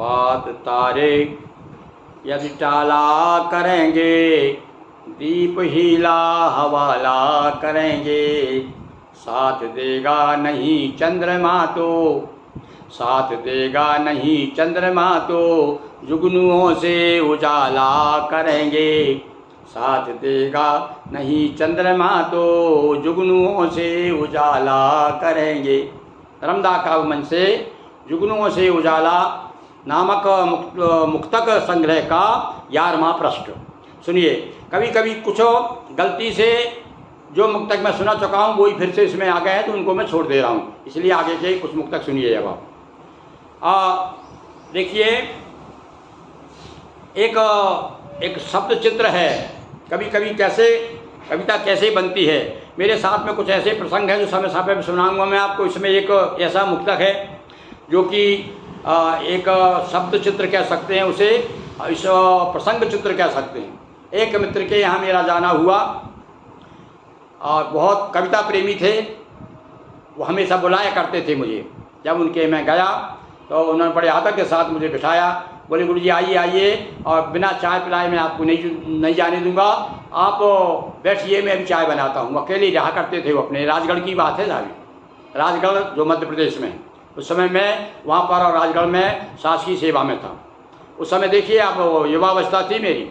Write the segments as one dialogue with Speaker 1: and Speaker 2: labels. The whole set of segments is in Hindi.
Speaker 1: बात तारे यदि टाला करेंगे, दीप हीला हवाला करेंगे। साथ देगा नहीं चंद्रमा तो, साथ देगा नहीं चंद्रमा तो, जुगनुओं से उजाला करेंगे। साथ देगा नहीं चंद्रमा तो, जुगनुओं से उजाला करेंगे। रमदा काव्य मंच से जुगनुओं से उजाला नामक मुक्तक संग्रह का 11वां पृष्ठ। सुनिए, कभी कभी कुछ गलती से जो मुक्तक मैं सुना चुका हूँ वही फिर से इसमें आ गए हैं, तो उनको मैं छोड़ दे रहा हूँ, इसलिए आगे के कुछ मुक्तक सुनिए। अब आप देखिए, एक शब्द चित्र है। कभी कभी कैसे कविता कैसे बनती है। मेरे साथ में कुछ ऐसे प्रसंग हैं जो समय समय में सुनाऊंगा मैं आपको। इसमें एक ऐसा मुक्तक है जो कि एक शब्द चित्र कह सकते हैं उसे, इस प्रसंग चित्र कह सकते हैं। एक मित्र के यहाँ मेरा जाना हुआ और बहुत कविता प्रेमी थे, वो हमेशा बुलाया करते थे मुझे। जब उनके मैं गया तो उन्होंने बड़े आदर के साथ मुझे बिठाया, बोले गुरुजी आइए आइए, और बिना चाय पिलाए मैं आपको नहीं जाने दूंगा, आप बैठिए, मैं अभी चाय बनाता हूँ। अकेले रहा करते थे वो अपने। राजगढ़ की बात है साहब, राजगढ़ जो मध्य प्रदेश में। उस समय मैं वहाँ पर और राजगढ़ में शासकीय सेवा में था। उस समय देखिए आप, युवावस्था थी मेरी।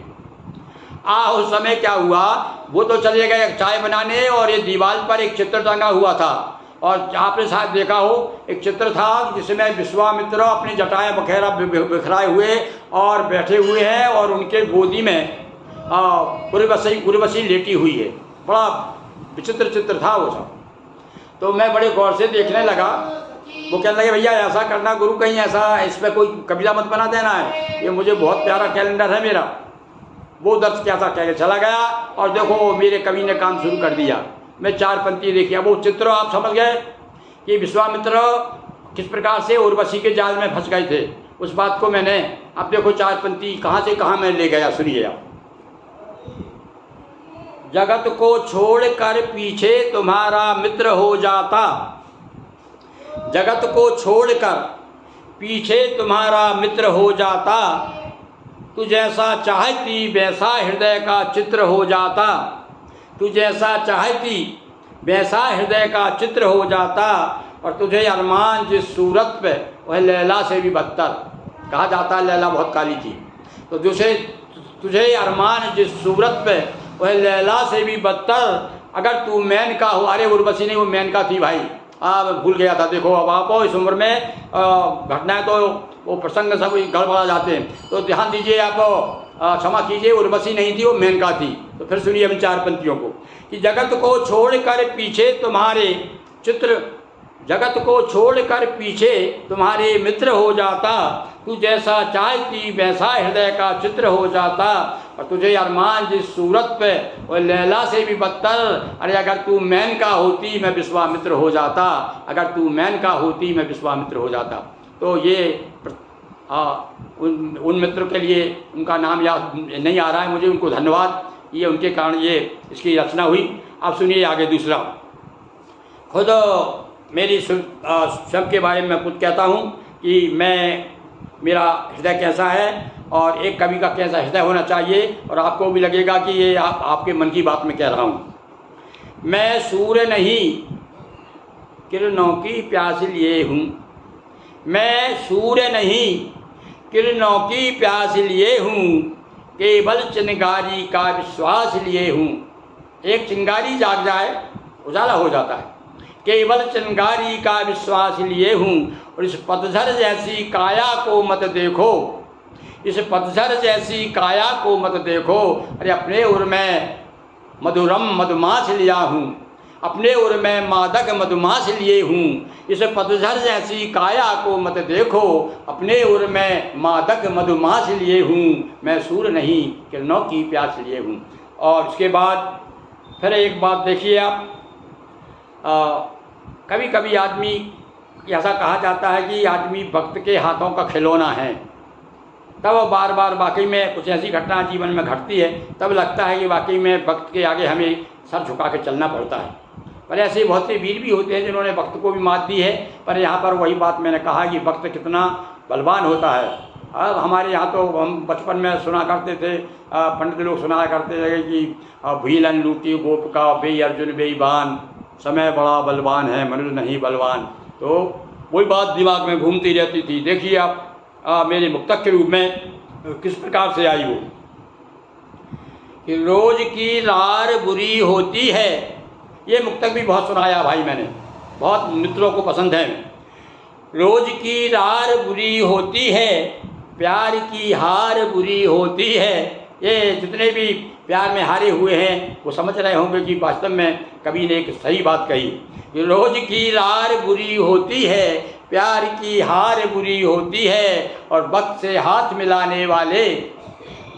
Speaker 1: उस समय क्या हुआ, वो तो चले गए चाय बनाने, और ये दीवार पर एक चित्र टंगा हुआ था। और आपने शायद देखा हो, एक चित्र था जिसमें विश्वामित्र अपनी जटाएं बखेरा बिखराए हुए और बैठे हुए हैं, और उनके गोदी में उर्वशी लेटी हुई है। बड़ा विचित्र चित्र था वो सब। तो मैं बड़े गौर से देखने लगा। वो कहने लगे भैया ऐसा करना गुरु, कहीं ऐसा इस पर कोई कविता मत बना देना है, ये मुझे बहुत प्यारा कैलेंडर है मेरा। वो दर्ज क्या था, कह के चला गया, और देखो मेरे कवि ने काम शुरू कर दिया। मैं 4 पंक्ति देखी। अब वो चित्र आप समझ गए कि विश्वामित्र किस प्रकार से उर्वशी के जाल में फंस गए थे। उस बात को मैंने, अब देखो 4 पंक्ति कहाँ से कहाँ मैं ले गया, सुनिए आप। जगत को छोड़ कर पीछे तुम्हारा मित्र हो जाता, जगत को छोड़कर पीछे तुम्हारा मित्र हो जाता, तू जैसा चाहती वैसा हृदय का चित्र हो जाता, तू जैसा चाहती वैसा हृदय का चित्र हो जाता, और तुझे अरमान जिस सूरत पे वह लैला से भी बदतर। कहा जाता है लैला बहुत काली थी, तो तुझे अरमान जिस सूरत पे वह लैला से भी बदतर, अगर तू मेनका हो। अरे उर्वशी नहीं, वो मेनका थी भाई, भूल गया था। देखो अब आप इस उम्र में घटनाएं तो वो प्रसंग सब गड़बड़ा जाते हैं, तो ध्यान दीजिए आप, क्षमा कीजिए, उर्वशी नहीं थी, वो मेनका थी। तो फिर सुनिए हम 4 पंक्तियों को कि जगत को छोड़कर पीछे तुम्हारे चित्र, जगत को छोड़कर पीछे तुम्हारे मित्र हो जाता, तू जैसा चाहती वैसा हृदय का चित्र हो जाता, और तुझे अरमान जिस सूरत पे वो लैला से भी बदतर। अरे अगर तू मेनका होती मैं विश्वामित्र हो जाता, अगर तू मेनका होती मैं विश्वामित्र हो जाता। तो ये उन मित्रों के लिए, उनका नाम याद नहीं आ रहा है मुझे, उनको धन्यवाद, ये उनके कारण ये इसकी रचना हुई। अब सुनिए आगे दूसरा। खुद मेरी स्वयं के बारे में मैं खुद कहता हूँ कि मेरा हृदय कैसा है और एक कवि का कैसा हृदय होना चाहिए, और आपको भी लगेगा कि ये आपके मन की बात में कह रहा हूँ। मैं सूर्य नहीं किरणों की प्यास लिए हूँ, मैं सूर्य नहीं किरणों की प्यास लिए हूँ, केवल चिंगारी का विश्वास लिए हूँ। एक चिंगारी जाग जाए उजाला हो जाता है, केवल चिंगारी का विश्वास लिए हूँ। और इस पतझड़ जैसी काया को मत देखो, इस पतझड़ जैसी काया को मत देखो। अरे अपने उर में मधुरम मधुमास लिया हूँ, अपने उर में मादक मधुमास लिए हूँ। इस पतझड़ जैसी काया को मत देखो, अपने उर में मादक मधुमास लिए हूँ। मैं सूर्य नहीं किरणों की प्यास लिए हूँ। और उसके बाद फिर एक बात देखिए आप, कभी कभी आदमी, ऐसा कहा जाता है कि आदमी भक्त के हाथों का खिलौना है। तब बार बार वाकई में कुछ ऐसी घटना जीवन में घटती है, तब लगता है कि वाकई में भक्त के आगे हमें सर झुका के चलना पड़ता है। पर ऐसे बहुत से वीर भी होते हैं जिन्होंने वक्त को भी मात दी है। पर यहाँ पर वही बात मैंने कहा कि वक्त कितना बलवान होता है। अब हमारे यहाँ तो हम बचपन में सुना करते थे, पंडित लोग सुनाया करते थे कि भीलन लूटी गोप का बे अर्जुन बेईबान, समय बड़ा बलवान है मनुष्य नहीं बलवान। तो वही बात दिमाग में घूमती रहती थी। देखिए आप मेरे मुक्तक के रूप में किस प्रकार से आई वो कि रोज की रार बुरी होती है। ये मुक्तक भी बहुत सुनाया भाई मैंने, बहुत मित्रों को पसंद है। रोज की रार बुरी होती है, प्यार की हार बुरी होती है। ये जितने भी प्यार में हारे हुए हैं वो समझ रहे होंगे कि वास्तव में कवि ने एक सही बात कही कि रोज की रार बुरी होती है, प्यार की हार बुरी होती है, और वक्त से हाथ मिलाने वाले,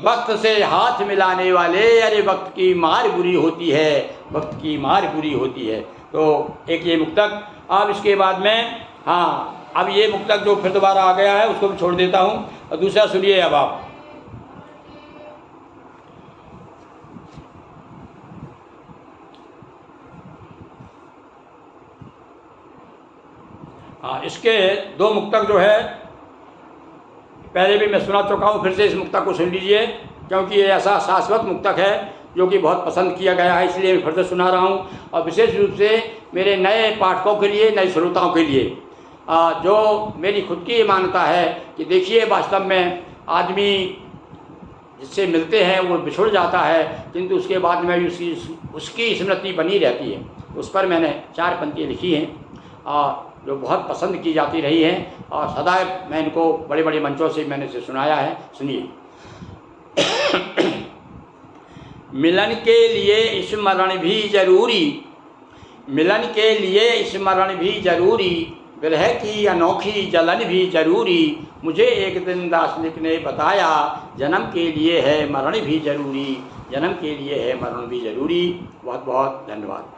Speaker 1: वक्त से हाथ मिलाने वाले, अरे वक्त की मार बुरी होती है, वक्त की मार बुरी होती है। तो एक ये मुक्तक। अब इसके बाद में अब ये मुक्तक जो फिर दोबारा आ गया है उसको भी छोड़ देता हूँ और दूसरा सुनिए अब आप। इसके दो मुक्तक जो है पहले भी मैं सुना चुका हूँ, फिर से इस मुक्तक को सुन लीजिए क्योंकि ये ऐसा शाश्वत मुक्तक है जो कि बहुत पसंद किया गया है, इसलिए मैं फिर से सुना रहा हूँ। और विशेष रूप से मेरे नए पाठकों के लिए, नए श्रोताओं के लिए, जो मेरी खुद की मान्यता है कि देखिए वास्तव में आदमी जिससे मिलते हैं वो बिछुड़ जाता है, किंतु उसके बाद में उसकी स्मृति बनी रहती है। उस पर मैंने 4 पंक्तियाँ लिखी हैं जो बहुत पसंद की जाती रही हैं और सदैव मैं इनको बड़े बड़े मंचों से मैंने इसे सुनाया है। सुनिए। मिलन के लिए स्मरण भी जरूरी, मिलन के लिए स्मरण भी जरूरी, विरह की अनोखी जलन भी जरूरी, मुझे एक दिन दार्शनिक ने बताया, जन्म के लिए है मरण भी जरूरी, जन्म के लिए है मरण भी जरूरी। बहुत बहुत धन्यवाद।